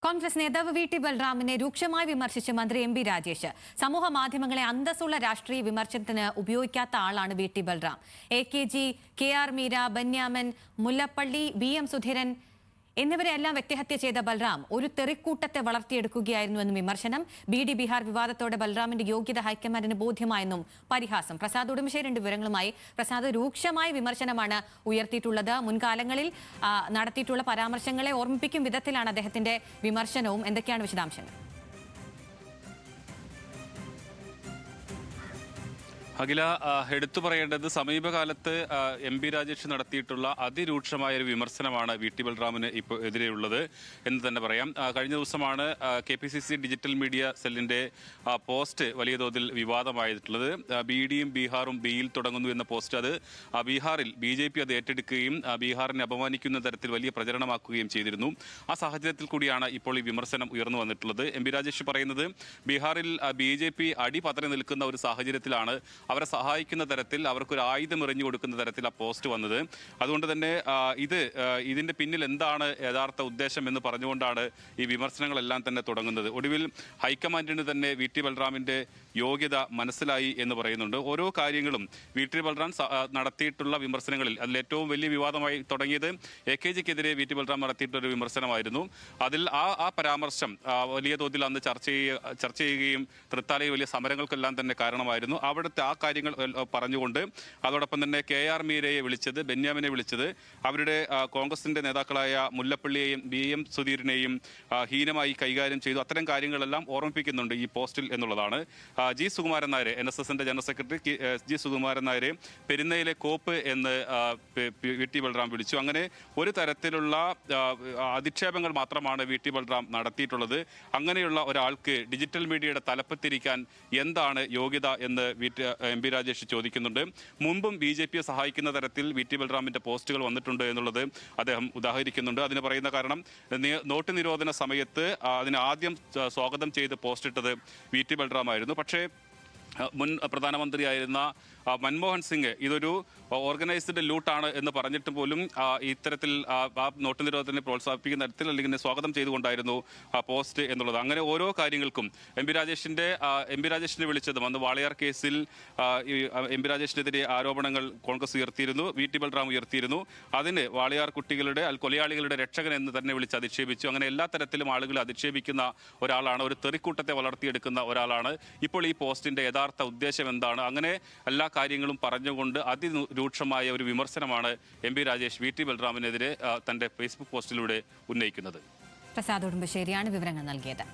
കോൺഗ്രസ് നേതാവ് V T ബൽറാമിനെ രൂക്ഷമായി വിമർശിച്ച് മന്ത്രി എം.പി. രാജേഷ്. സമൂഹ മാധ്യമങ്ങളെ അന്തസ്സുള്ള രാഷ്ട്രീയ വിമർശനത്തിന് ഉപയോഗിക്കാത്ത ആളാണ് V T Balram. AKG, KR Meera, Benyamin, Mullappally, VM Sudheeran എന്നിവരെല്ലാം വ്യക്തിഹത്യ ചെയ്ത ബൽറാം ഒരു തെറിക്കൂട്ടത്തെ വളർത്തിയെടുക്കുകയായിരുന്നുവെന്നും വിമർശനം. BD ബിഹാർ വിവാദത്തോടെ ബൽറാമിന്റെ യോഗ്യത ഹൈക്കമാൻഡിന് ബോധ്യമായെന്നും പരിഹാസം. പ്രസാദ് ഉടുമ്പശ്ശേരിയുടെ വിവരങ്ങളുമായി. പ്രസാദ്, രൂക്ഷമായ വിമർശനമാണ് ഉയർത്തിയിട്ടുള്ളത്. മുൻകാലങ്ങളിൽ നടത്തിയിട്ടുള്ള പരാമർശങ്ങളെ ഓർമ്മിപ്പിക്കും വിധത്തിലാണ് അദ്ദേഹത്തിന്റെ വിമർശനവും. എന്തൊക്കെയാണ് വിശദാംശങ്ങൾ? അഖില, എടുത്തു പറയേണ്ടത് സമീപകാലത്ത് എം.പി. രാജേഷ് നടത്തിയിട്ടുള്ള അതിരൂക്ഷമായ ഒരു വിമർശനമാണ് വി ടി ബൽറാമിന് ഇപ്പോൾ എതിരെയുള്ളത് എന്ന് തന്നെ പറയാം. കഴിഞ്ഞ ദിവസമാണ് KPCC ഡിജിറ്റൽ മീഡിയ സെല്ലിന്റെ പോസ്റ്റ് വലിയ തോതിൽ വിവാദമായിട്ടുള്ളത്. BDയും ബീഹാറും ബിയിൽ തുടങ്ങുന്നു എന്ന പോസ്റ്റ്, അത് ബീഹാറിൽ BJP അത് ഏറ്റെടുക്കുകയും ബീഹാറിനെ അപമാനിക്കുന്ന തരത്തിൽ വലിയ പ്രചരണമാക്കുകയും ചെയ്തിരുന്നു. ആ സാഹചര്യത്തിൽ കൂടിയാണ് ഇപ്പോൾ ഈ വിമർശനം ഉയർന്നു വന്നിട്ടുള്ളത്. എം.പി. രാജേഷ് പറയുന്നത്, ബീഹാറിൽ BJP അടിപതറി നിൽക്കുന്ന ഒരു സാഹചര്യത്തിലാണ് അവരെ സഹായിക്കുന്ന തരത്തിൽ, അവർക്കൊരു ആയുധം എറിഞ്ഞു കൊടുക്കുന്ന തരത്തിൽ ആ പോസ്റ്റ് വന്നത്. അതുകൊണ്ട് തന്നെ ഇതിന്റെ പിന്നിൽ എന്താണ് യഥാർത്ഥ ഉദ്ദേശം എന്ന് പറഞ്ഞുകൊണ്ടാണ് ഈ വിമർശനങ്ങളെല്ലാം തന്നെ തുടങ്ങുന്നത്. ഒടുവിൽ ഹൈക്കമാൻഡിന് തന്നെ വി ടി ബൽറാമിന്റെ യോഗ്യത മനസ്സിലായി എന്ന് പറയുന്നുണ്ട്. ഓരോ കാര്യങ്ങളും വി ടി ബൽറാം നടത്തിയിട്ടുള്ള വിമർശനങ്ങളിൽ അതിൽ ഏറ്റവും വലിയ വിവാദമായി തുടങ്ങിയത് AKGക്കെതിരെ വി ടി ബൽറാം നടത്തിയിട്ടൊരു വിമർശനമായിരുന്നു. അതിൽ ആ പരാമർശം വലിയ തോതിൽ അന്ന് ചർച്ച ചെയ്യുകയും തൃത്താലയിൽ വലിയ സമരങ്ങൾക്കെല്ലാം തന്നെ കാരണമായിരുന്നു. അവിടുത്തെ ആ കാര്യങ്ങൾ പറഞ്ഞുകൊണ്ട് അതോടൊപ്പം തന്നെ KR മീരയെ വിളിച്ചത്, ബെന്യാമിനെ വിളിച്ചത്, അവരുടെ കോൺഗ്രസിന്റെ നേതാക്കളായ മുല്ലപ്പള്ളിയെയും VM സുധീരനെയും ഹീനമായി കൈകാര്യം ചെയ്തു. അത്തരം കാര്യങ്ങളെല്ലാം ഓർമ്മിപ്പിക്കുന്നുണ്ട് ഈ പോസ്റ്റിൽ എന്നുള്ളതാണ്. G സുകുമാരൻ നായരെ, NSSന്റെ ജനറൽ സെക്രട്ടറി G സുകുമാരൻ നായരെ പെരുന്നയിലെ കോപ്പ് എന്ന് വി ടി ബൽറാം വിളിച്ചു. അങ്ങനെ ഒരു തരത്തിലുള്ള അധിക്ഷേപങ്ങൾ മാത്രമാണ് വി ടി ബൽറാം നടത്തിയിട്ടുള്ളത്. അങ്ങനെയുള്ള ഒരാൾക്ക് ഡിജിറ്റൽ മീഡിയയുടെ തലപ്പത്തിരിക്കാൻ എന്താണ് യോഗ്യത എന്ന് എം.പി. രാജേഷ് ചോദിക്കുന്നുണ്ട്. മുമ്പും BJPയെ സഹായിക്കുന്ന തരത്തിൽ വി ടി ബൽറാമിന്റെ പോസ്റ്റുകൾ വന്നിട്ടുണ്ട് എന്നുള്ളത് അദ്ദേഹം ഉദാഹരിക്കുന്നുണ്ട്. അതിന് പറയുന്ന കാരണം, നോട്ട് നിരോധന സമയത്ത് അതിന് ആദ്യം സ്വാഗതം ചെയ്ത് പോസ്റ്റ് ഇട്ടത് വി ടി ബൽറാം ആയിരുന്നു. പക്ഷേ മുൻ പ്രധാനമന്ത്രിയായിരുന്ന മൻമോഹൻ സിംഗ് ഇതൊരു ഓർഗനൈസ്ഡ് ലൂട്ടാണ് എന്ന് പറഞ്ഞിട്ട് പോലും ഇത്തരത്തിൽ ആ നോട്ട് നിരോധനത്തെ പ്രോത്സാഹിപ്പിക്കുന്ന തരത്തിൽ അല്ലെങ്കിൽ സ്വാഗതം ചെയ്തുകൊണ്ടായിരുന്നു പോസ്റ്റ് എന്നുള്ളത്. അങ്ങനെ ഓരോ കാര്യങ്ങൾക്കും എം.പി. രാജേഷിനെ വിളിച്ചതും അന്ന് വാളയാർ കേസിൽ എം.പി. രാജേഷിനെതിരെ ആരോപണങ്ങൾ കോൺഗ്രസ് ഉയർത്തിയിരുന്നു, വി ടി ബൽറാം ഉയർത്തിയിരുന്നു. അതിന് വാളയാർ കുട്ടികളുടെ കൊലയാളികളുടെ രക്ഷകൻ എന്ന് തന്നെ വിളിച്ച് അധിക്ഷേപിച്ചു. അങ്ങനെ എല്ലാ തരത്തിലും ആളുകളെ അധിക്ഷേപിക്കുന്ന ഒരാളാണ്, ഒരു തെറിക്കൂട്ടത്തെ വളർത്തിയെടുക്കുന്ന ഒരാളാണ്. ഇപ്പോൾ ഈ പോസ്റ്റിന്റെ യഥാർത്ഥ ഉദ്ദേശം എന്താണ്? അങ്ങനെ എല്ലാ കാര്യങ്ങളും പറഞ്ഞുകൊണ്ട് അതിരൂക്ഷമായ ഒരു വിമർശനമാണ് എം.പി. രാജേഷ് വി ടി ബൽറാമിനെതിരെ തന്റെ ഫേസ്ബുക്ക് പോസ്റ്റിലൂടെ ഉന്നയിക്കുന്നത്. പ്രസാദ് ഉടുമ്പശ്ശേരിയാണ് വിവരങ്ങൾ നൽകിയത്.